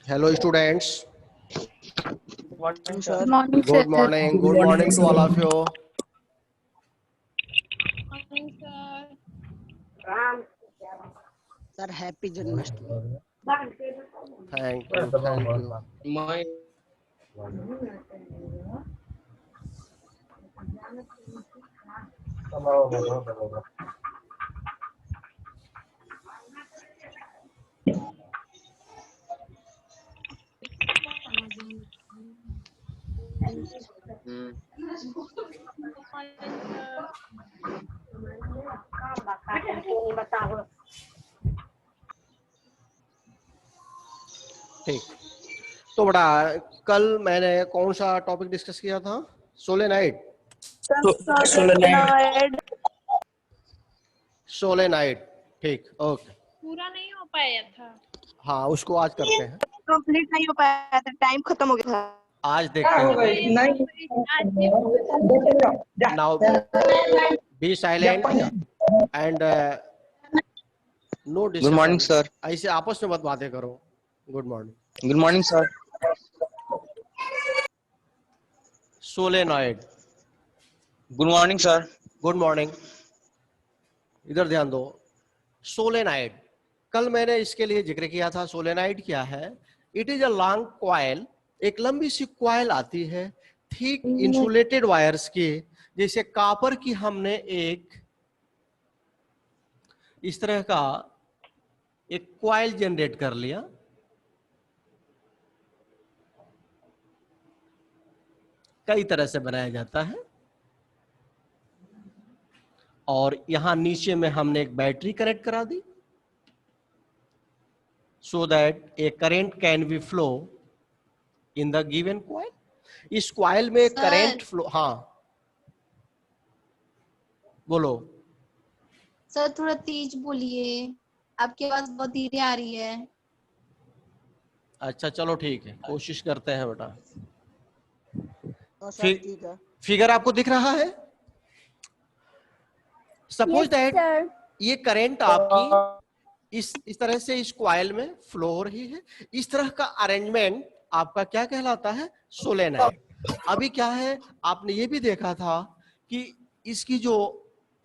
Hello students. Morning, sir. Good morning, sir. Good morning. Good morning to all of you. Morning, sir. Sir, happy Janmashtami. Thank you. Thank you. My ठीक। तो बड़ा कल मैंने कौन सा topic discuss किया था? सोलेनाइड। सोलेनाइड। ठीक, ओके। पूरा नहीं हो पाया था। हाँ, उसको आज करते हैं। कंप्लीट नहीं हो पाया था, टाइम खत्म हो गया था। आज देखते हैं। Now be silent and no discussion. Good morning sir. ऐसे आपस में मत बातें करो। Good morning. Good morning sir. Solenoid. Good morning sir. Good morning. इधर ध्यान दो। सोलेनाइड, कल मैंने इसके लिए जिक्र किया था। सोलेनाइड क्या है? It is a long coil, एक लंबी सी कॉइल आती है थिक इंसुलेटेड वायर्स की। जैसे कॉपर की हमने एक इस तरह का एक कॉइल जनरेट कर लिया, कई तरह से बनाया जाता है, और यहां नीचे में हमने एक बैटरी कनेक्ट करा दी so that a current can be flow in the given coil. इस कॉइल में करंट फ्लो। हाँ बोलो सर, थोड़ा तेज बोलिए, आपकी आवाज बहुत धीरे आ रही है। अच्छा चलो ठीक है, कोशिश करते हैं बेटा। सर ठीक है। फिगर आपको दिख रहा है? सपोज दैट ये करंट आपकी इस तरह से इस कॉइल में फ्लो हो रही है। इस तरह का अरेंजमेंट आपका क्या कहलाता है? सोलेनॉइड। अभी क्या है, आपने ये भी देखा था कि इसकी जो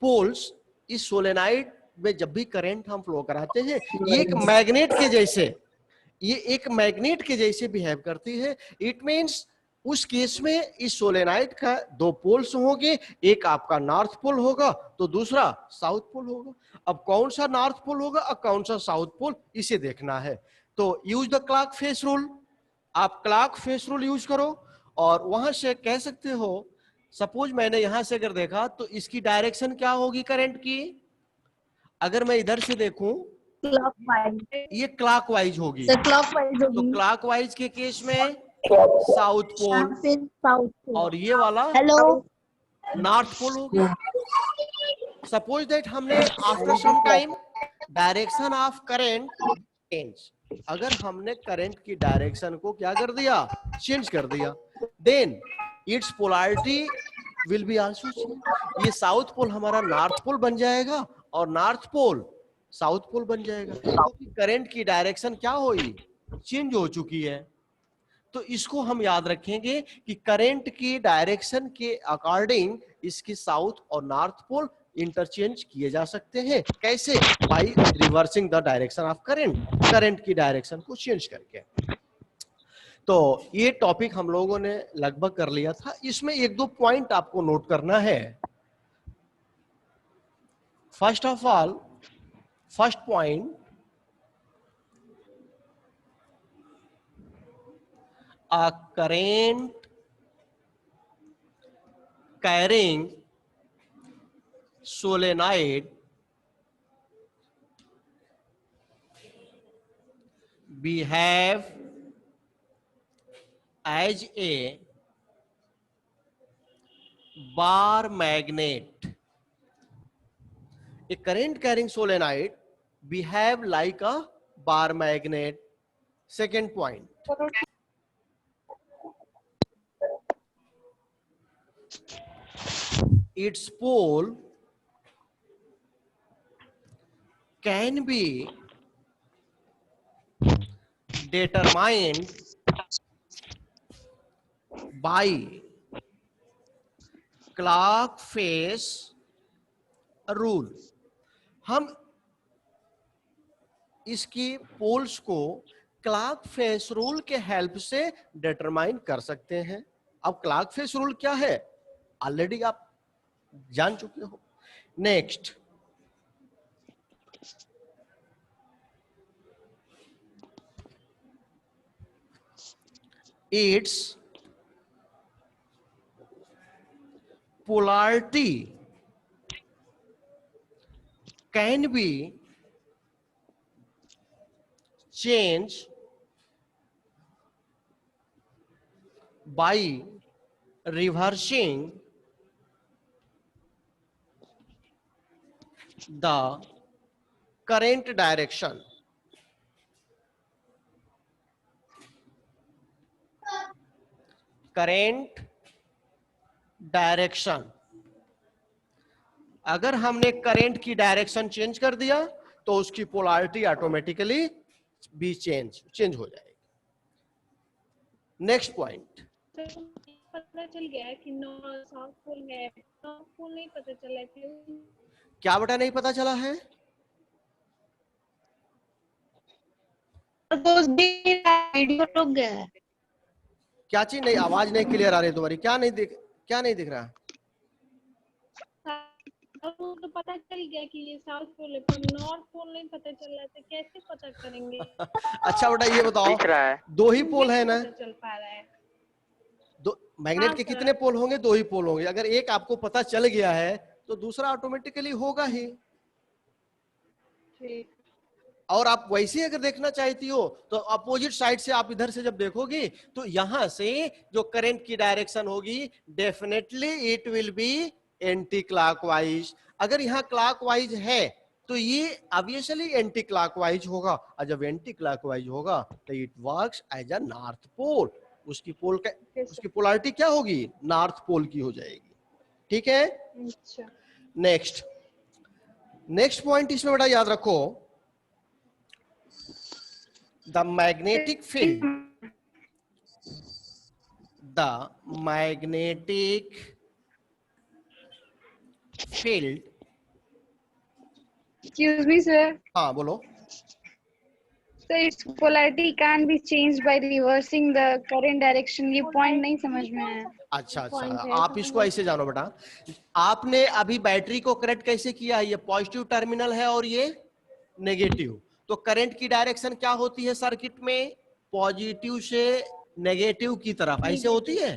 पोल्स इस सोलेनॉइड में जब भी करंट हम फ्लो कराते हैं, ये एक मैग्नेट के जैसे, ये एक मैग्नेट के जैसे बिहेव करती है। इट मींस उस केस में इस सोलेनाइड का दो पोल्स होंगे, एक आपका नॉर्थ पोल होगा तो दूसरा साउथ पोल होगा। अब कौन सा नॉर्थ पोल होगा और कौन सा साउथ पोल, इसे देखना है। तो use the clock face rule. आप क्लॉक फेस रूल यूज करो और वहां से कह सकते हो, सपोज मैंने यहां से अगर देखा तो इसकी डायरेक्शन क्या होगी करंट की? अगर मैं इधर से देखूं, ये क्लॉकवाइज होगी। तो क्लॉकवाइज के केस में साउथ पोल और ये वाला नॉर्थ पोल होगी। सपोज दैट हमने after some time direction of current change, अगर हमने करंट की डायरेक्शन को क्या कर दिया? चेंज कर दिया, then its polarity will be also change. ये साउथ पोल हमारा नॉर्थ पोल बन जाएगा और नॉर्थ पोल साउथ पोल बन जाएगा, क्योंकि करंट की डायरेक्शन क्या हुई? चेंज हो चुकी है। तो इसको हम याद रखेंगे कि करंट की डायरेक्शन के अकॉर्डिंग इसकी साउथ और नॉर्थ पोल इंटरचेंज किए जा सकते हैं। कैसे? By reversing the direction of current, current की डायरेक्शन को चेंज करके। तो ये टॉपिक हम लोगों ने लगभग कर लिया था। इसमें एक दो पॉइंट आपको नोट करना है। First of all, first point, a current carrying solenoid behave as a bar magnet. A current carrying solenoid behave like a bar magnet. Second point, its pole can be determined by clock face rule। हम इसकी poles को clock face rule के help से determine कर सकते हैं। अब clock face rule क्या है ऑलरेडी आप जान चुके हो। Next, it's polarity can be changed by reversing the current direction। Current direction, अगर हमने करंट की डायरेक्शन चेंज कर दिया तो उसकी पोलैरिटी ऑटोमेटिकली भी चेंज हो जाएगी। नेक्स्ट पॉइंट, पता चल गया कि साउथ पोल है, नॉर्थ पोल नहीं पता चला क्यों? क्या बेटा नहीं पता चला है? वीडियो रुक गया है। क्या चीज नहीं, आवाज नहीं क्लियर आ रही तुम्हारी। क्या नहीं दिख रहा? तो पता चल गया कि ये साउथ पोल है, पर नॉर्थ पोल नहीं पता चल रहा था, कैसे पता करेंगे? अच्छा बेटा ये बताओ, दो ही पोल है ना? चल पा रहा है। दो मैग्नेट हाँ, के सर। कितने पोल होंगे? दो ही पोल होंगे। अगर एक आपको पता चल गया है तो दूसरा ऑटोमेटिकली होगा ही। ठीक। और आप वैसे अगर देखना चाहती हो तो अपोजिट साइड से आप इधर से जब देखोगी तो यहां से जो करंट की डायरेक्शन होगी definitely it will B anti clockwise. अगर यहाँ क्लॉकवाइज है तो ये ऑब्वियसली एंटी क्लॉकवाइज होगा, और जब एंटी क्लॉकवाइज होगा तो it works as a north pole. उसकी पोलैरिटी क्या होगी? नॉर्थ पोल की हो जाएगी। ठीक है। अच्छा। नेक्स्ट पॉइंट इसमें बेटा याद रखो, the magnetic field Excuse me, sir. हाँ बोलो। So its polarity can't be changed by reversing the current direction. ये point नहीं समझ में आया। अच्छा, आप इसको ऐसे जानो बेटा, आपने अभी बैटरी को कनेक्ट कैसे किया? ये पॉजिटिव टर्मिनल है और ये नेगेटिव, तो करंट की डायरेक्शन क्या होती है सर्किट में? पॉजिटिव से नेगेटिव की तरफ ऐसे होती है।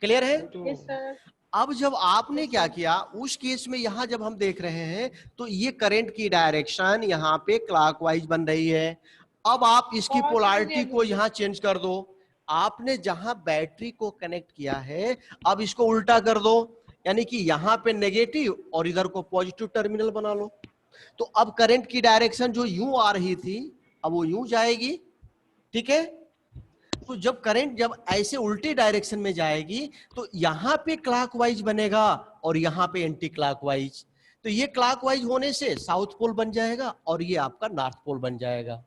क्लियर है? Yes sir. अब जब आपने क्या किया उस केस में, यहां जब हम देख रहे हैं तो ये करंट की डायरेक्शन यहाँ पे क्लॉकवाइज बन रही है। अब आप इसकी पोलैरिटी को यहाँ चेंज कर दो। आपने जहां बैटरी को कनेक्ट किया है अब इसको उल्टा कर दो, यानी कि यहाँ पे नेगेटिव और इधर को पॉजिटिव टर्मिनल बना लो। तो अब करंट की डायरेक्शन जो यूं आ रही थी अब वो यूं जाएगी। ठीक है। तो जब करंट जब ऐसे उल्टी डायरेक्शन में जाएगी तो यहां पे क्लॉकवाइज बनेगा और यहां पे एंटी क्लॉकवाइज। तो ये क्लॉकवाइज होने से साउथ पोल बन जाएगा और ये आपका नॉर्थ पोल बन जाएगा।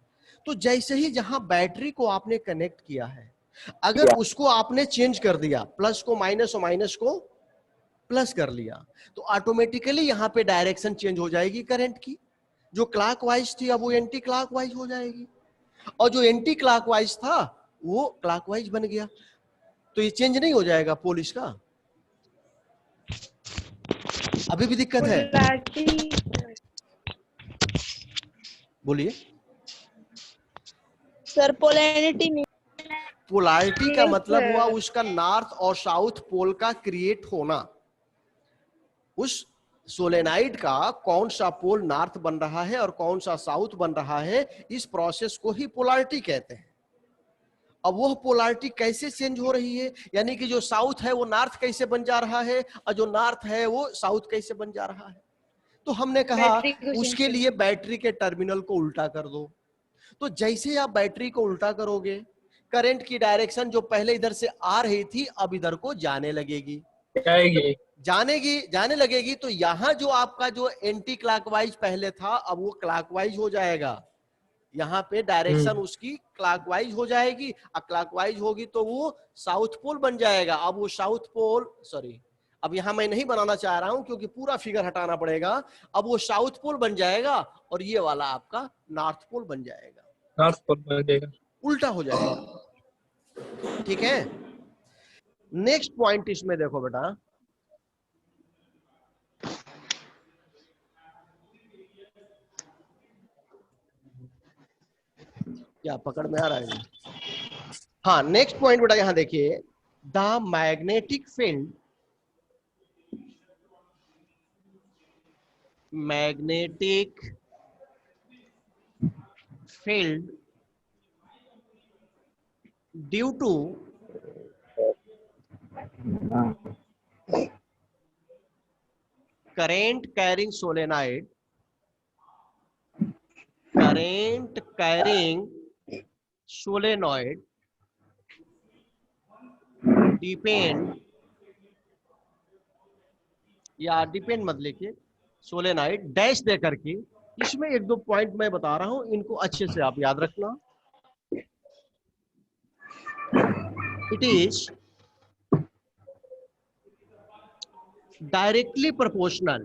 तो जैसे ही जहां बैटरी को आपने कनेक्ट किया है, अगर उसको आपने चेंज कर दिया, प्लस को माइनस और माइनस को प्लस कर लिया, तो ऑटोमेटिकली यहाँ पे डायरेक्शन चेंज हो जाएगी करंट की। जो क्लॉकवाइज थी अब वो एंटी क्लॉकवाइज हो जाएगी, और जो एंटी क्लॉकवाइज था वो क्लॉकवाइज बन गया। तो ये चेंज नहीं हो जाएगा पोल इसका? अभी भी दिक्कत है? बोलिए सर पोलैरिटी नहीं, पोलैरिटी का मतलब हुआ उसका नॉर्थ और साउथ पोल का क्रिएट होना। उस सोलेनाइड का कौन सा पोल नॉर्थ बन रहा है और कौन सा साउथ बन रहा है, इस प्रोसेस को ही पोलैरिटी कहते हैं। अब वह पोलैरिटी कैसे चेंज हो रही है, यानी कि जो साउथ है वो नॉर्थ कैसे बन जा रहा है और जो नॉर्थ है वो साउथ कैसे बन जा रहा है। तो हमने कहा उसके लिए बैटरी के टर्मिनल को उल्टा कर दो। तो जैसे आप बैटरी को उल्टा करोगे, करंट की डायरेक्शन जो पहले इधर से आ रही थी अब इधर को जाने लगेगी, जाने लगेगी। तो यहाँ जो आपका जो एंटी क्लॉकवाइज पहले था अब वो क्लॉकवाइज हो जाएगा। यहाँ पे डायरेक्शन उसकी क्लॉकवाइज हो जाएगी। अब क्लॉकवाइज होगी तो वो साउथ पोल बन जाएगा। अब वो साउथ पोल, सॉरी अब यहाँ मैं नहीं बनाना चाह रहा हूं क्योंकि पूरा फिगर हटाना पड़ेगा। अब वो साउथ पोल बन जाएगा और ये वाला आपका नॉर्थ पोल बन जाएगा, नॉर्थ पोल बन जाएगा, उल्टा हो जाएगा। ठीक है, नेक्स्ट पॉइंट इसमें देखो बेटा, क्या पकड़ में आ रहा है? हाँ, नेक्स्ट पॉइंट बेटा यहां देखिए, the magnetic field, magnetic field due to current carrying solenoid, current carrying solenoid depend, या डिपेंड मत लिखिए, सोलेनाइड डैश दे करके, इसमें एक दो पॉइंट मैं बता रहा हूं, इनको अच्छे से आप याद रखना। It is directly proportional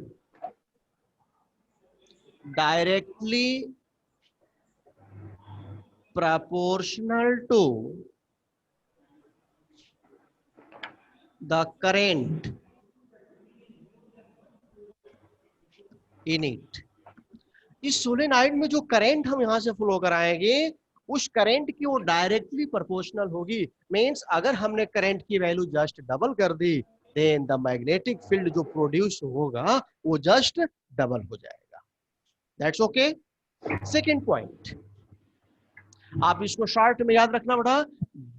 to the current in it। इस सोलेनाइड में जो करंट हम यहां से फ्लो कराएंगे उस करंट की वो डायरेक्टली प्रोपोर्शनल होगी। मींस अगर हमने करंट की वैल्यू जस्ट डबल कर दी देन द मैग्नेटिक फील्ड जो प्रोड्यूस होगा वो जस्ट डबल हो जाएगा। That's okay. सेकंड पॉइंट आप इसको शॉर्ट में याद रखना बेटा,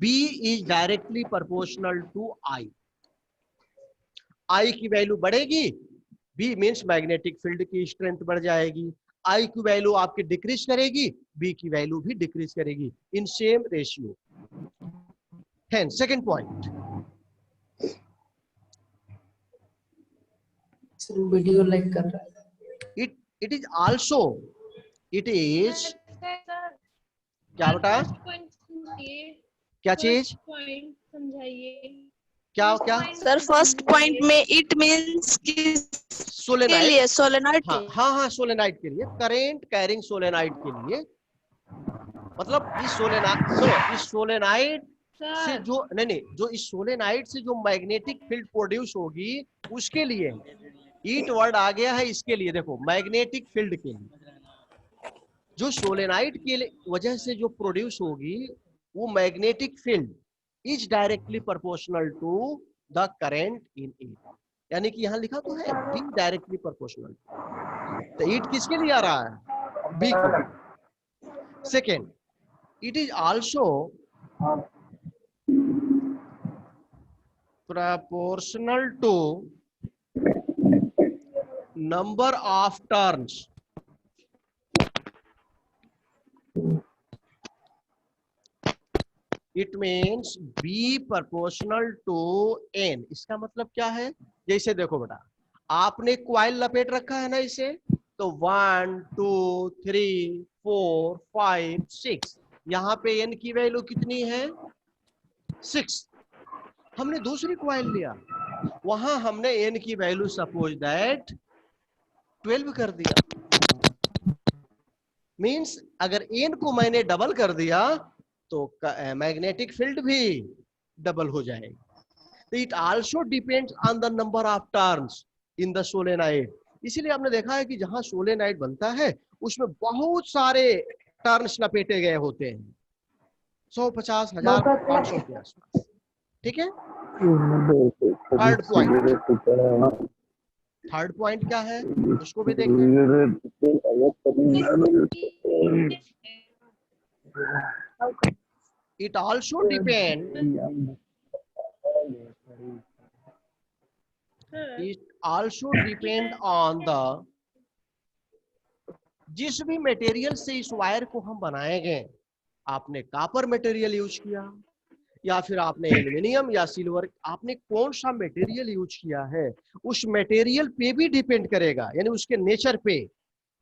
B is directly proportional to I। I की वैल्यू बढ़ेगी, B मींस मैग्नेटिक फील्ड की स्ट्रेंथ बढ़ जाएगी। I की वैल्यू आपकी डिक्रीज करेगी, B की वैल्यू भी डिक्रीज करेगी in same ratio. Hence second point, video like कर रहा है। It is also, it is क्या बेटा, क्या चीज पॉइंट समझाइए। क्या क्या सर फर्स्ट पॉइंट में इट मींस के लिए सोलेनॉइड के, हाँ सोलेनाइड के लिए, करेंट कैरिंग सोलेनाइड के लिए, मतलब इस सोलेनाइड से जो नहीं जो इस सोलेनाइड से जो मैग्नेटिक फील्ड प्रोड्यूस होगी उसके लिए ईट वर्ड आ गया है। इसके लिए देखो, मैग्नेटिक फील्ड के लिए जो सोलेनाइड के वजह से जो प्रोड्यूस होगी वो magnetic field is directly proportional to the current in it. यानी कि यहां लिखा तो है बी डायरेक्टली प्रोपोर्शनल, तो इट किसके लिए आ रहा है, बी को। Second, it is also proportional to number of turns। It means B proportional to N। इसका मतलब क्या है, जैसे देखो बेटा, आपने क्वाइल लपेट रखा है ना इसे, तो 1 2 3 4 5 6, यहाँ पे N की वैल्यू कितनी है 6। हमने दूसरी क्वाइल लिया, वहां हमने N की वैल्यू सपोज दैट 12 कर दिया। मींस अगर N को मैंने डबल कर दिया तो मैग्नेटिक फील्ड भी डबल हो जाएगी। तो it also depends on the number of turns in the solenoid. इसीलिए आपने देखा है कि जहां सोलेनाइड बनता है उसमें बहुत सारे टर्न्स लपेटे गए होते हैं, 150 1000 500 के आसपास। ठीक है। थर्ड पॉइंट क्या है उसको भी देखते हैं। It also depend, it also depend on the जिस भी मटेरियल से इस वायर को हम बनाएंगे, आपने कॉपर मटेरियल यूज किया या फिर आपने एल्युमिनियम या सिल्वर, आपने कौन सा मटेरियल यूज किया है उस मटेरियल पे भी डिपेंड करेगा, यानी उसके नेचर पे।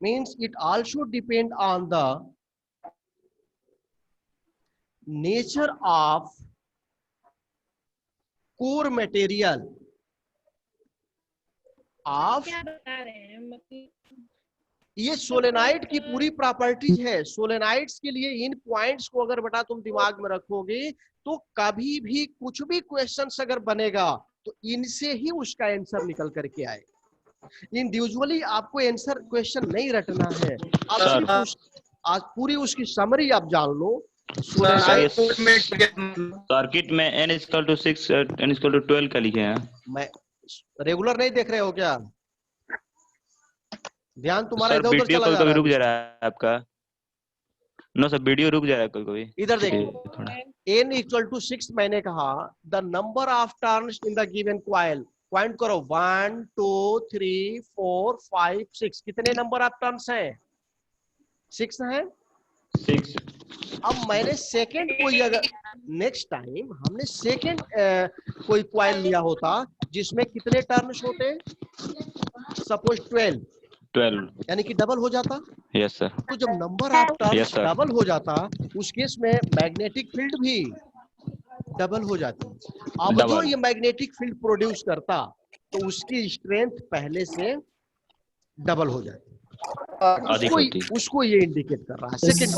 Means it also depend on the nature of core material of. क्या बता रहे हैं मतलब? ये सोलेनाइड की पूरी प्रॉपर्टीज है। सोलेनाइड्स के लिए इन पॉइंट्स को अगर बेटा तुम दिमाग में रखोगे तो कभी भी कुछ भी क्वेश्चंस अगर बनेगा तो इनसे ही उसका आंसर निकल करके आए। इंडिविजुअली आपको आंसर क्वेश्चन नहीं रटना है, आप सिर्फ आज पूरी उसकी समरी आप जान लो। सर्किट में n=6 n=12 का लिखे हैं। मैं रेगुलर नहीं देख रहे हो क्या? ध्यान तुम्हारा इधर उधर चला जा रहा है। रुक जा रहा है आपका। नो सर, वीडियो रुक जा रहा है कभी-कभी। इधर देखो, n=6 मैंने कहा the number of turns in the given coil. Point करो 1 2 3 4 5 6। कितने नंबर ऑफ टर्न्स हैं? 6 हैं। 6। अब मैंने सेकंड कोई अगर नेक्स्ट टाइम हमने सेकंड कोई कॉइल लिया होता जिसमें कितने टर्न्स होते? सपोज 12, यानी कि डबल हो जाता। Yes sir. तो जब नंबर ऑफ टर्न्स डबल हो जाता उस केस में मैग्नेटिक फील्ड भी डबल हो जाती। अब जो ये मैग्नेटिक फील्ड प्रोड्यूस करता तो उसकी स्ट्रेंथ पहले से डबल हो जाती। उसको ये इंडिकेट कर रहा है सेकंड।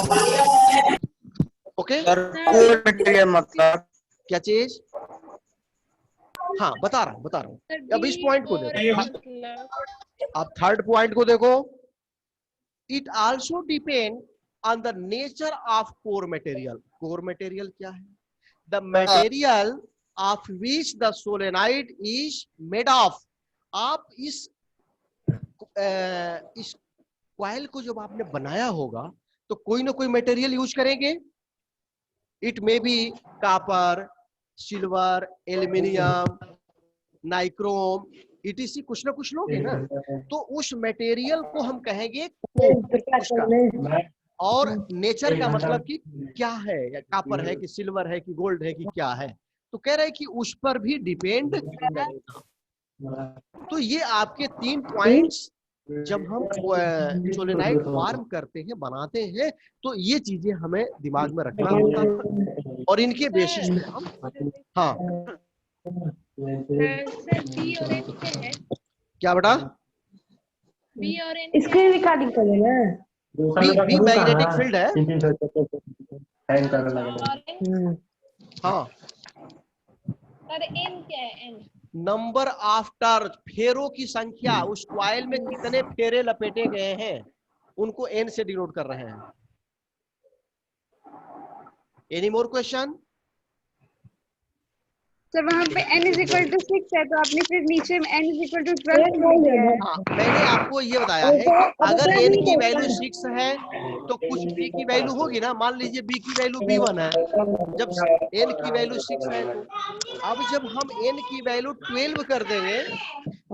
ओके, मतलब क्या चीज? हाँ बता रहा हूँ। अब इस पॉइंट को देखो, अब थर्ड पॉइंट को देखो। It also depend on the nature of core material. Core material क्या है? The material of which the solenoid is made of. आप इस कॉइल को जब आपने बनाया होगा तो कोई ना कोई मटेरियल यूज करेंगे। It may be copper, silver, aluminium, nichrome, etc., कुछ ना कुछ लोगे ना। तो उस मटेरियल को हम कहेंगे उसका। और नेचर का मतलब कि क्या है, या कॉपर है कि सिल्वर है कि गोल्ड है कि क्या है। तो कह रहे हैं कि उस पर भी डिपेंड करेगा। तो ये आपके 3 पॉइंट्स जब हम सोलेनाइड फॉर्म करते हैं, बनाते हैं, तो ये चीजें हमें दिमाग में रखना होता है और इनके बेसिस पे हम हाँ सर बी और एन क्या है? क्या बेटा? बी और एन स्क्रीन रिकॉर्डिंग कर लेना। बी मैग्नेटिक फील्ड है। हाँ सर एन क्या है? एन नंबर ऑफ टर्न, फेरों की संख्या। उस कॉइल में कितने फेरे लपेटे गए हैं उनको एन से डिनोट कर रहे हैं। Any more question? सर वहाँ पे n=6 है तो आपने फिर नीचे में n=12 बोल दिया है। हाँ, मैंने आपको ये बताया है कि अगर n की वैल्यू 6 है तो कुछ b की वैल्यू होगी ना। मान लीजिए b की वैल्यू b1 है, जब n की वैल्यू 6 है तो अब जब हम n की वैल्यू 12 कर देंगे,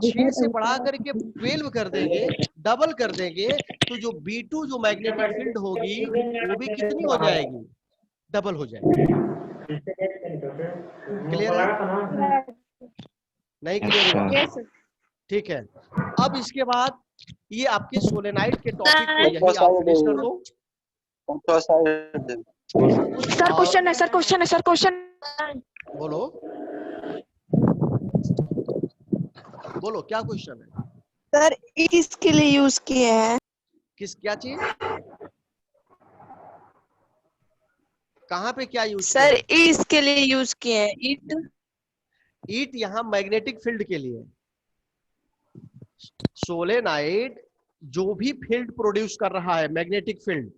6 से बढ़ा करके 12 कर देंगे, डबल कर देंगे, तो जो b2 जो मैग्नेटिक फील्ड होगी वो भी कितनी हो जाएगी? डबल हो जाएगी। क्लियर है? नहीं क्लियर है? ठीक है। अब इसके बाद ये आपके सोलेनाइड के टॉपिक को यही आप फिनिश कर दो। सर क्वेश्चन है। बोलो क्या क्वेश्चन है? सर किसके लिए यूज किए हैं? क्या चीज? कहाँ पे क्या यूज? सर इसके लिए यूज किए हैं। ईट यहाँ मैग्नेटिक फील्ड के लिए। सोलेनाइड जो भी फील्ड प्रोड्यूस कर रहा है, मैग्नेटिक फील्ड,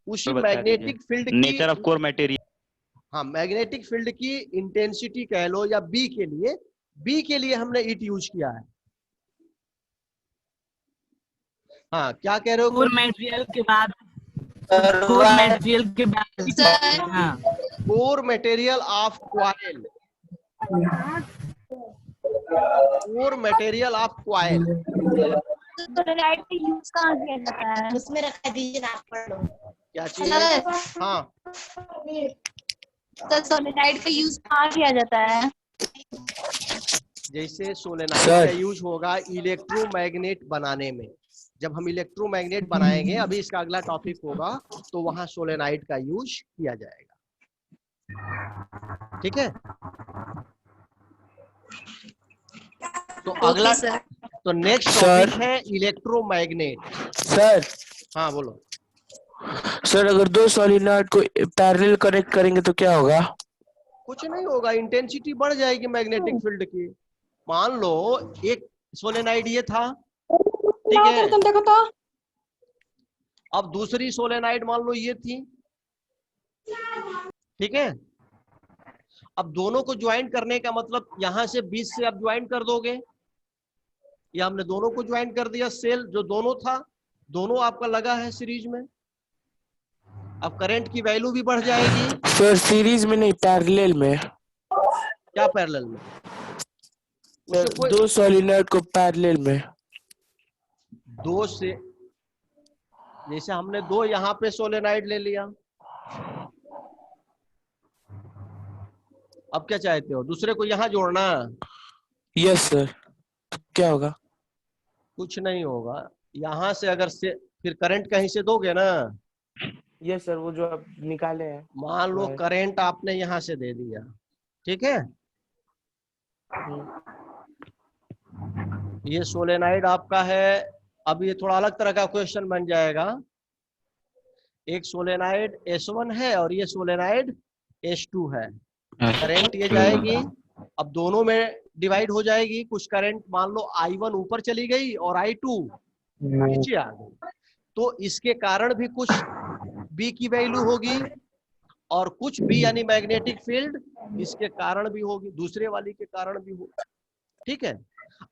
उसी मैग्नेटिक फील्ड की नेचर ऑफ कोर मटेरियल। हाँ, मैग्नेटिक फील्ड की इंटेंसिटी कह लो या बी के लिए हमने ईट यूज किया है। हाँ, क्या कह रहे हो? कोर मटेरियल के बाद core material of coil. Core material of coil solenoid का यूज कहाँ किया जाता है? उसमें रखा दीजिए ना, आप पढ़ लो। क्या चीज? हाँ तो सोलेनाइड का यूज कहाँ किया जाता है? जैसे सोलेनाइड का यूज होगा इलेक्ट्रोमैग्नेट बनाने में। जब हम इलेक्ट्रोमैग्नेट बनाएंगे, अभी इसका अगला टॉपिक होगा, तो वहां सोलेनाइड का यूज किया जाएगा। ठीक है, तो अगला, तो नेक्स्ट टॉपिक है इलेक्ट्रोमैग्नेट। सर हाँ बोलो। सर अगर दो सोलेनॉइड को पैरेलल कनेक्ट करेंगे तो क्या होगा? कुछ नहीं होगा, इंटेंसिटी बढ़ जाएगी मैग्नेटिक फील्ड की। मान लो एक सोलेनाइड ये था, ठीक है, देखो तो अब दूसरी सोलेनाइड मान लो ये थी, ठीक है। अब दोनों को ज्वाइन करने का मतलब यहां से बीच से आप ज्वाइन कर दोगे, या हमने दोनों को ज्वाइन कर दिया, सेल जो दोनों था, दोनों आपका लगा है सीरीज में, अब करंट की वैल्यू भी बढ़ जाएगी। सर सीरीज में नहीं, पैरेलल में। क्या पैरेलल में? दो सोलेनॉइड को पैरेलल में। दो से, जैसे हमने दो यहाँ पे सोलेनाइड ले लिया, अब क्या चाहते हो, दूसरे को यहाँ जोड़ना? Yes sir. क्या होगा? कुछ नहीं होगा, यहाँ से अगर से फिर करंट कहीं से दोगे ना। यस सर, वो जो आप निकाले हैं। मान लो करंट आपने यहाँ से दे दिया, ठीक है, ये सोलेनाइड आपका है। अब ये थोड़ा अलग तरह का क्वेश्चन बन जाएगा। एक सोलेनाइड S1 है और ये सोलेनाइड S2 है। करंट ये जाएगी, अब दोनों में डिवाइड हो जाएगी। कुछ करंट मान लो I1 ऊपर चली गई और I2 नीचे आ गई, तो इसके कारण भी कुछ B की वैल्यू होगी, और कुछ B यानी मैग्नेटिक फील्ड इसके कारण भी होगी, दूसरे वाली के कारण भी होगी। ठीक है,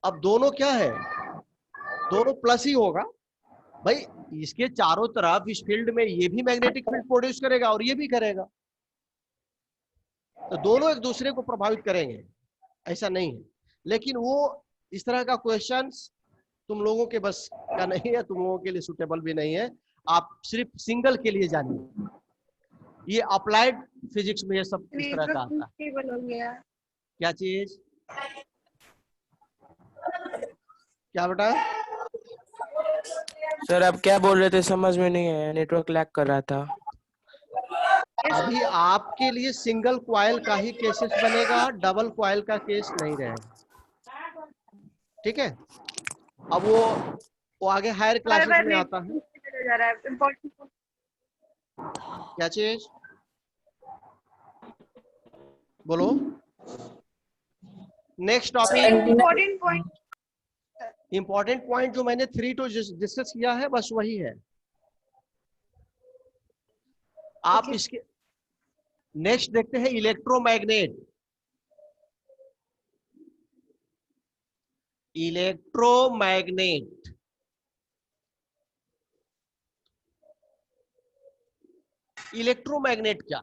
अब दोनों क्या है, दोनों प्लस ही होगा भाई। इसके चारों तरफ इस फील्ड में ये भी मैग्नेटिक फील्ड प्रोड्यूस करेगा और ये भी करेगा, तो दोनों एक दूसरे को प्रभावित करेंगे, ऐसा नहीं है। लेकिन वो इस तरह का क्वेश्चंस तुम लोगों के बस का नहीं है, तुम लोगों के लिए सुटेबल भी नहीं है। आप सिर्फ सिंगल के लिए जानिए, ये अप्लाइड फिजिक्स में ये सब इस तरह का आता है। क्या चीज? क्या बेटा? सर आप क्या बोल रहे थे, समझ में नहीं आया, नेटवर्क लैग कर रहा था। अभी आपके लिए सिंगल क्वाइल का ही केसेस बनेगा, डबल क्वाइल का केस नहीं रहेगा। ठीक है, अब वो आगे हायर क्लासेस में आता है। क्या चीज बोलो? नेक्स्ट टॉपिक, इंपॉर्टेंट पॉइंट जो मैंने 3 तो डिस्कस किया है, बस वही है। आप इसके नेक्स्ट देखते हैं इलेक्ट्रोमैग्नेट। इलेक्ट्रोमैग्नेट इलेक्ट्रोमैग्नेट क्या?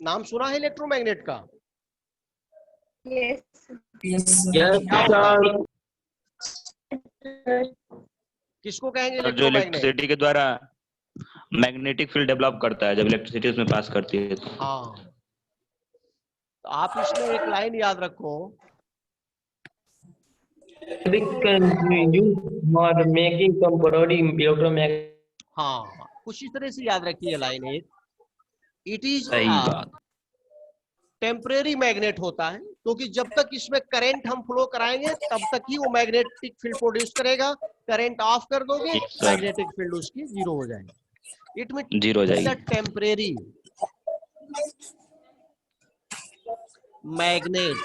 नाम सुना है इलेक्ट्रोमैग्नेट का? किसको कहेंगे जो इलेक्ट्रोमैग्नेट? इलेक्ट्रिसिटी के द्वारा मैग्नेटिक फील्ड डेवलप करता है, जब इलेक्ट्रिसिटी उसमें पास करती है। हाँ, तो आप इसमें एक लाइन याद रखो, हाँ कुछ इस तरह से याद रखिए लाइन एक, इट इज टेम्परेरी मैग्नेट होता है, क्योंकि जब तक इसमें करंट हम फ्लो कराएंगे तब तक ही वो मैग्नेटिक फील्ड प्रोड्यूस करेगा। करंट ऑफ कर दोगे, मैग्नेटिक फील्ड उसकी जीरो हो जाएगी। इट मीन जीरो हो जाएगी। टेम्परेरी मैग्नेट,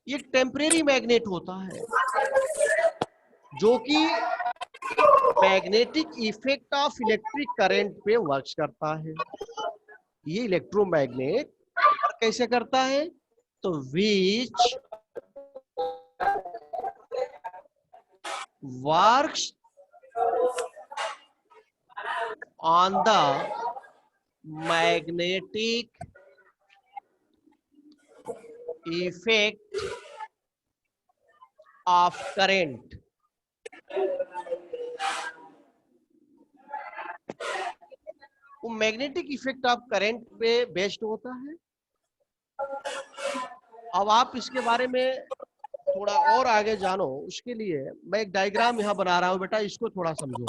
ये टेम्परेरी मैग्नेट होता है जो कि magnetic effect of electric current पे वर्क करता है। ये इलेक्ट्रोमैग्नेट कैसे करता है? तो which works on the magnetic effect of current. वो मैग्नेटिक इफेक्ट ऑफ करंट पे बेस्ड होता है। अब आप इसके बारे में थोड़ा और आगे जानो, उसके लिए मैं एक डायग्राम यहाँ बना रहा हूँ बेटा, इसको थोड़ा समझो।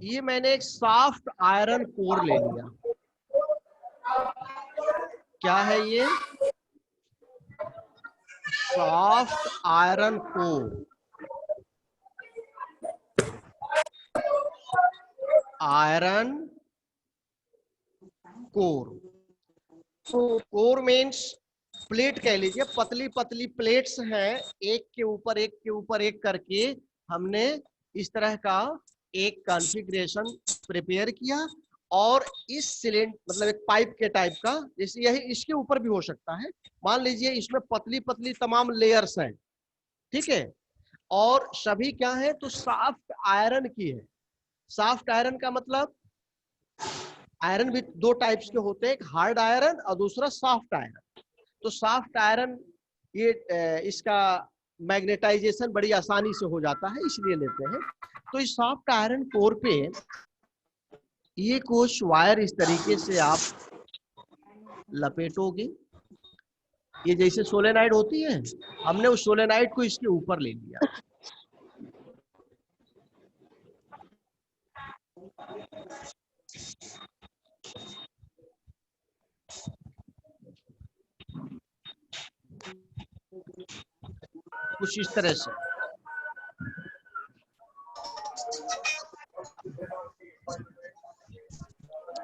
ये मैंने एक सॉफ्ट आयरन कोर ले लिया। क्या है ये? Soft iron core. Iron core. Core means plate कह लीजिए, पतली पतली प्लेट्स हैं, एक के ऊपर एक के ऊपर एक करके हमने इस तरह का एक कॉन्फ़िगरेशन प्रिपेयर किया। और इस सिलेंडर मतलब एक पाइप के टाइप का, जैसे यही इसके ऊपर भी हो सकता है। मान लीजिए इसमें पतली पतली तमाम लेयर्स हैं, ठीक है, और सभी क्या है तो सॉफ्ट आयरन की है। सॉफ्ट आयरन का मतलब, आयरन भी दो टाइप्स के होते हैं, एक हार्ड आयरन और दूसरा सॉफ्ट आयरन। तो सॉफ्ट आयरन ये इसका मैग्नेटाइजेशन बड़ी आसानी से हो जाता है, इसलिए लेते हैं। तो इस सॉफ्ट आयरन कोर पे ये कुछ वायर इस तरीके से आप लपेटोगे। ये जैसे सोलेनाइड होती है, हमने उस सोलेनाइड को इसके ऊपर ले लिया। कुछ इस तरह से।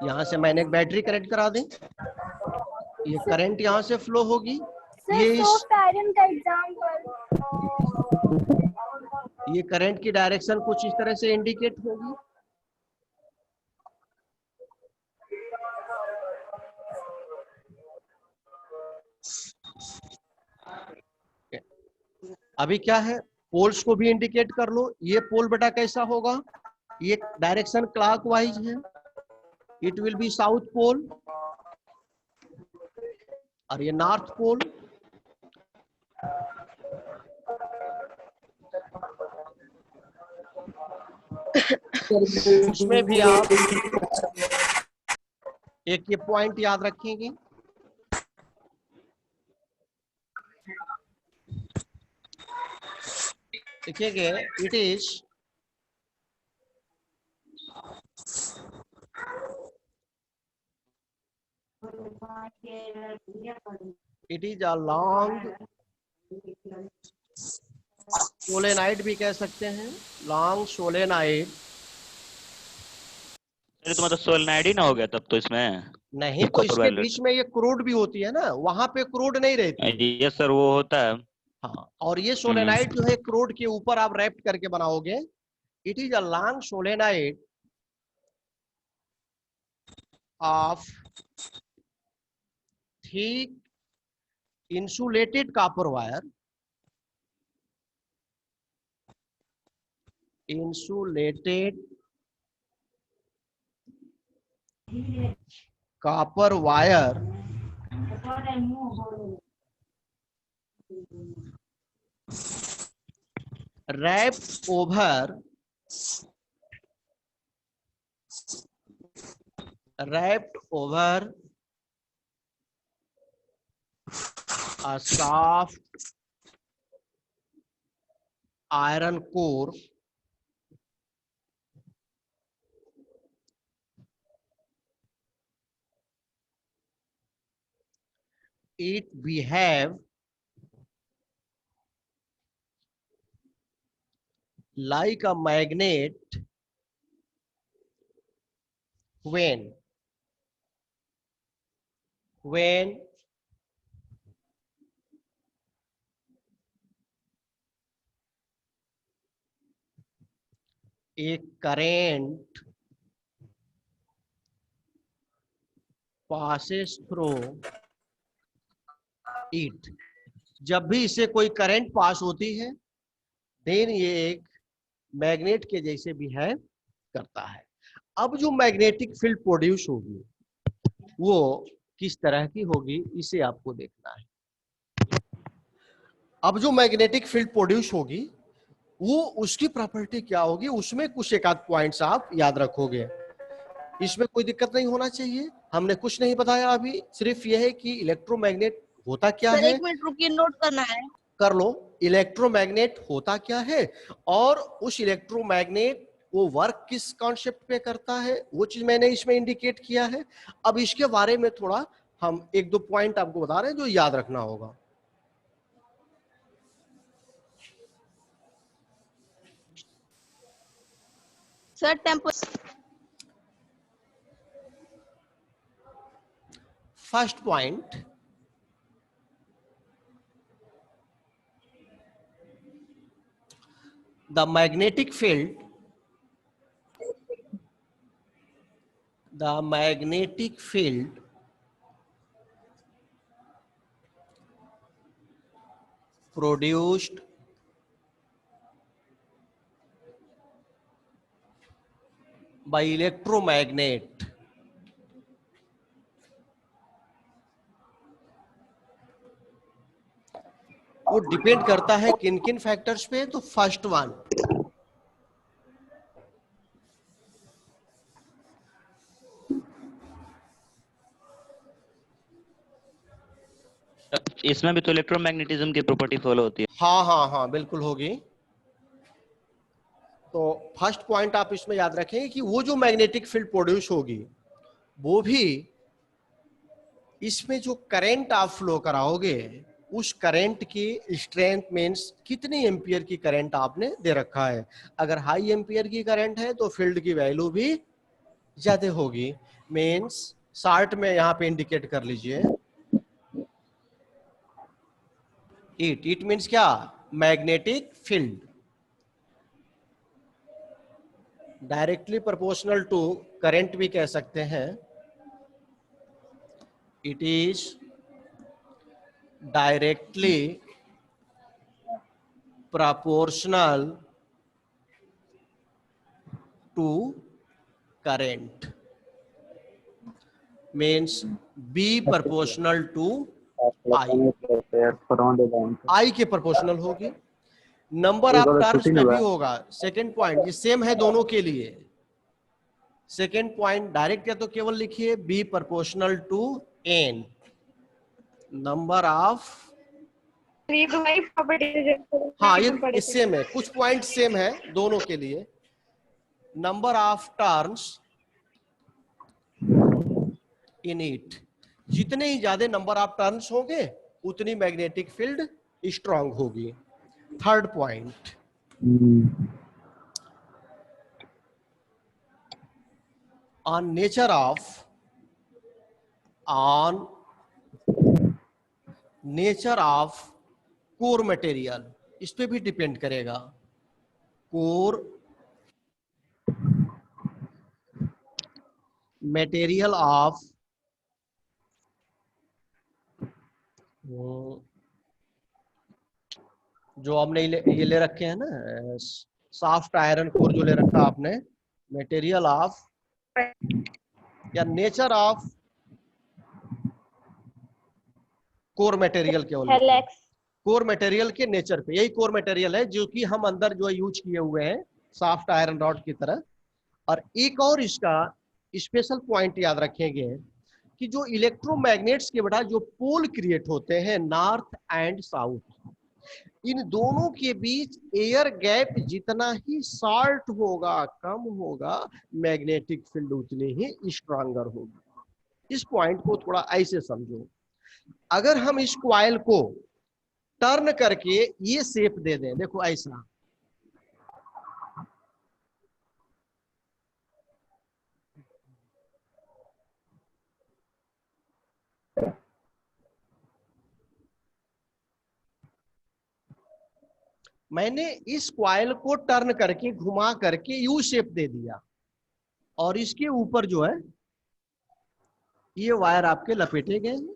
यहाँ से मैंने एक बैटरी कनेक्ट करा दी, ये करंट यहाँ से फ्लो होगी। ये करंट की डायरेक्शन कुछ इस तरह से इंडिकेट होगी। अभी क्या है, पोल्स को भी इंडिकेट कर लो। ये पोल बेटा कैसा होगा, ये डायरेक्शन क्लॉकवाइज है, it will be south pole, और ये नॉर्थ पोल। उसमें भी आप एक ये पॉइंट याद रखेंगे, देखिएगा, it is a long solenoid भी कह सकते हैं, लॉन्ग सोलेनाइड। तो मतलब सोलेनाइड ही ना हो गया तब तो इसमें? नहीं, तो इसके बीच में ये क्रूड भी होती है ना, वहां पे क्रूड नहीं रहती। ये सर वो होता है। हाँ, और ये सोलेनाइड जो है क्रूड के ऊपर आप रैप्ट करके बनाओगे। It is a long solenoid of thick insulated copper wire, insulated copper wire wrapped over a soft iron core it behave like a magnet when a current passes through it, जब भी इसे कोई current pass होती है then ये एक magnet के जैसे बिहेव करता है। अब जो मैग्नेटिक फील्ड प्रोड्यूस होगी वो किस तरह की होगी, इसे आपको देखना है। अब जो मैग्नेटिक फील्ड प्रोड्यूस होगी वो उसकी प्रॉपर्टी क्या होगी, उसमें कुछ एक आध पॉइंट्स आप याद रखोगे। इसमें कोई दिक्कत नहीं होना चाहिए, हमने कुछ नहीं बताया अभी, सिर्फ यह है कि इलेक्ट्रोमैग्नेट होता क्या है। एक मिनट रुकिए, नोट करना है। कर लो। इलेक्ट्रोमैग्नेट होता क्या है और उस इलेक्ट्रोमैग्नेट वो वर्क किस कॉन्सेप्ट पे करता है, वो चीज मैंने इसमें इंडिकेट किया है। अब इसके बारे में थोड़ा हम एक दो पॉइंट आपको बता रहे हैं जो याद रखना होगा। Sir tempo first point, the magnetic field produced by electromagnet वो डिपेंड करता है किन किन फैक्टर्स पे। तो फर्स्ट वन, इसमें भी तो इलेक्ट्रोमैग्नेटिज्म की प्रॉपर्टी फॉलो होती है। हाँ बिल्कुल होगी। तो फर्स्ट पॉइंट आप इसमें याद रखें कि वो जो मैग्नेटिक फील्ड प्रोड्यूस होगी वो भी इसमें जो करंट आप फ्लो कराओगे उस करंट की स्ट्रेंथ मींस कितनी एम्पियर की करंट आपने दे रखा है। अगर हाई एम्पियर की करंट है तो फील्ड की वैल्यू भी ज्यादा होगी। मींस शार्ट में यहां पे इंडिकेट कर लीजिए, इट मींस क्या, magnetic field directly proportional to current भी कह सकते हैं। It is directly proportional to current means B proportional to I के प्रोपोर्शनल होगी। नंबर ऑफ टर्न्स में भी होगा। सेकेंड पॉइंट ये सेम है दोनों के लिए। सेकेंड पॉइंट डायरेक्ट या तो केवल लिखिए B proportional to N number of. ये तो वही प्रॉपर्टी हाँ ये सेम है, कुछ पॉइंट सेम है दोनों के लिए। Number of turns in it, जितने ही ज्यादा नंबर ऑफ टर्न्स होंगे उतनी मैग्नेटिक फील्ड स्ट्रांग होगी। Third point, on nature of core material, इस पे भी डिपेंड करेगा। कोर मटेरियल ऑफ जो आपने ये ले रखे हैं ना सॉफ्ट आयरन कोर जो ले रखा आपने, मटेरियल ऑफ या नेचर ऑफ कोर मटेरियल केवल कोर मटेरियल के नेचर पे, यही कोर मटेरियल है जो कि हम अंदर जो यूज किए हुए हैं सॉफ्ट आयरन रॉड की तरह। और एक और इसका स्पेशल पॉइंट याद रखेंगे कि जो इलेक्ट्रोमैग्नेट्स के बेटा जो पोल क्रिएट होते हैं नॉर्थ एंड साउथ, इन दोनों के बीच एयर गैप जितना ही शॉर्ट होगा, कम होगा, मैग्नेटिक फील्ड उतनी ही स्ट्रांगर होगी। इस पॉइंट को थोड़ा ऐसे समझो। अगर हम इस कॉइल को टर्न करके ये शेप दे दें, देखो ऐसा, मैंने इस कॉइल को टर्न करके घुमा करके यू शेप दे दिया और इसके ऊपर जो है ये वायर आपके लपेटे गए हैं।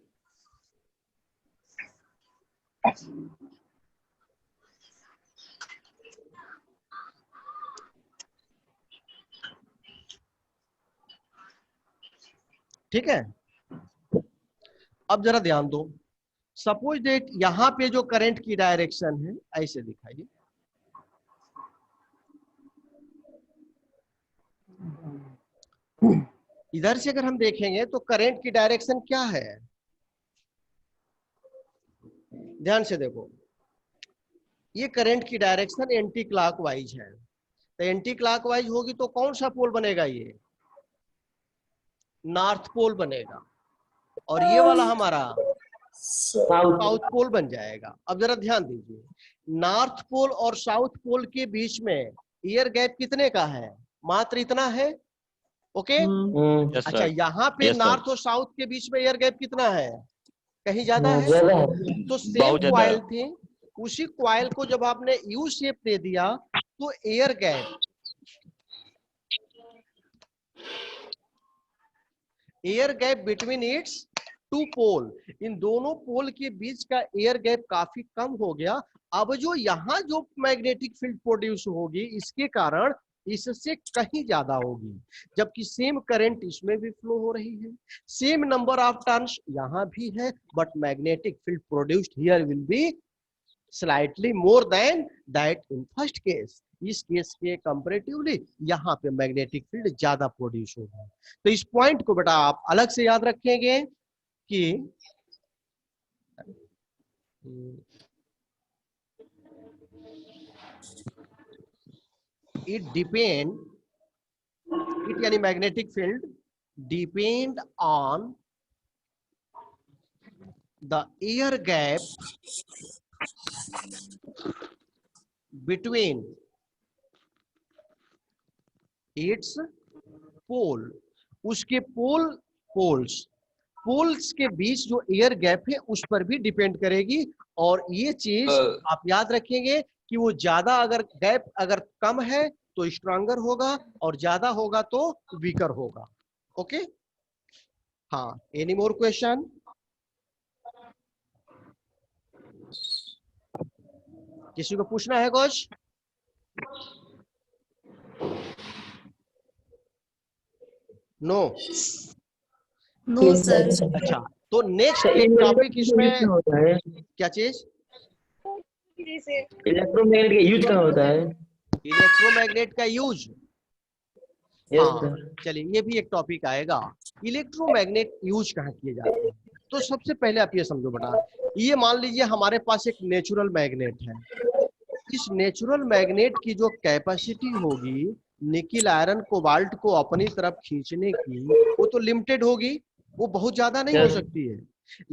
ठीक है, अब जरा ध्यान दो, सपोज डेट यहां पे जो करंट की डायरेक्शन है ऐसे दिखाइए, इधर से अगर हम देखेंगे तो करंट की डायरेक्शन क्या है, ध्यान से देखो, ये करंट की डायरेक्शन एंटी क्लॉकवाइज है, तो एंटी क्लॉकवाइज होगी तो कौन सा पोल बनेगा, ये नॉर्थ पोल बनेगा, और ये वाला हमारा साउथ पोल बन जाएगा। अब जरा ध्यान दीजिए, नॉर्थ पोल और साउथ पोल के बीच में एयर गैप कितने का है, मात्र इतना है, ओके। अच्छा, यहाँ पे नॉर्थ और साउथ के बीच में एयर गैप कितना है, कहीं ज्यादा है, तो सेम क्वाइल थी, उसी क्वाइल को जब आपने यू शेप दे दिया तो air gap between its two pole, इन दोनों पोल के बीच का एयर गैप काफी कम हो गया। अब जो यहाँ जो मैग्नेटिक फील्ड प्रोड्यूस होगी इसके कारण इससे कहीं ज्यादा होगी, जबकि सेम करंट इसमें भी फ्लो हो रही है, सेम नंबर ऑफ टर्न्स यहाँ भी है, but magnetic field produced here will be slightly more than that in first case. इस केस के कंपैरेटिवली यहाँ पे मैग्नेटिक फील्ड ज्यादा प्रोड्यूस होगा। तो इस पॉइंट को बेटा आप अलग से याद रखेंगे कि it depend, it यानी magnetic field depend on the air gap between its pole, उसके पोल्स के बीच जो एयर गैप है उस पर भी डिपेंड करेगी। और ये चीज आप याद रखेंगे कि वो ज्यादा अगर गैप अगर कम है तो स्ट्रांगर होगा और ज्यादा होगा तो वीकर होगा, ओके। हाँ, एनी मोर क्वेश्चन? किसी को पूछना है कुछ? No no sir. अच्छा, तो नेक्स्ट टॉपिक इसमें क्या चीज, इलेक्ट्रोमैग्नेट का यूज कहाँ होता है? इलेक्ट्रोमैग्नेट का यूज, यस हाँ सर। चलिए ये भी एक टॉपिक आएगा, इलेक्ट्रोमैग्नेट यूज कहाँ किए जाते हैं। तो सबसे पहले आप ये समझो बेटा, ये मान लीजिए हमारे पास एक नेचुरल मैग्नेट है, इस नेचुरल मैग्नेट की जो कैपेसिटी होगी निकिल आयरन कोबाल्ट को अपनी तरफ खींचने की, वो तो लिमिटेड होगी, वो बहुत ज्यादा नहीं हो सकती है,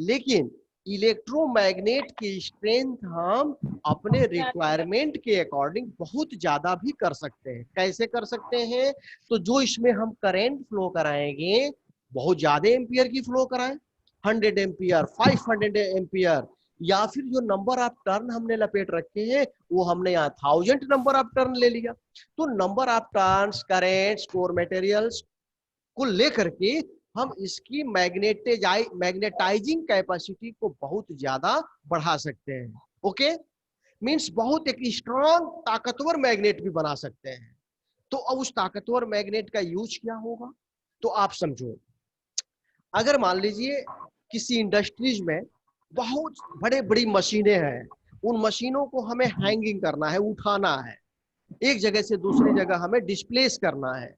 लेकिन इलेक्ट्रोमैग्नेट की स्ट्रेंथ हम अपने रिक्वायरमेंट के अकॉर्डिंग बहुत ज्यादा भी कर सकते हैं। कैसे कर सकते हैं? तो जो इसमें हम करंट फ्लो कराएंगे बहुत ज्यादा एम्पियर की फ्लो कराएं, 100 एम्पियर, 500 एम्पियर, या फिर जो नंबर ऑफ टर्न हमने लपेट रखे हैं वो हमने यहाँ 1000 नंबर ऑफ टर्न ले लिया। तो number of turns, currents, core materials को लेकर के हम इसकी मैग्नेटाइजिंग कैपेसिटी को बहुत ज्यादा बढ़ा सकते हैं, ओके। मींस बहुत एक स्ट्रॉन्ग ताकतवर मैग्नेट भी बना सकते हैं। तो अब उस ताकतवर मैग्नेट का यूज क्या होगा, तो आप समझो, अगर मान लीजिए किसी इंडस्ट्रीज में बहुत बड़ी मशीनें हैं, उन मशीनों को हमें हैंगिंग करना है, उठाना है, एक जगह से दूसरी जगह हमें डिस्प्लेस करना है,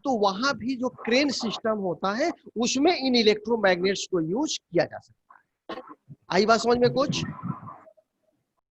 तो वहां भी जो क्रेन सिस्टम होता है उसमें इन इलेक्ट्रोमैग्नेट्स को यूज किया जा सकता है। आई बात समझ में कुछ?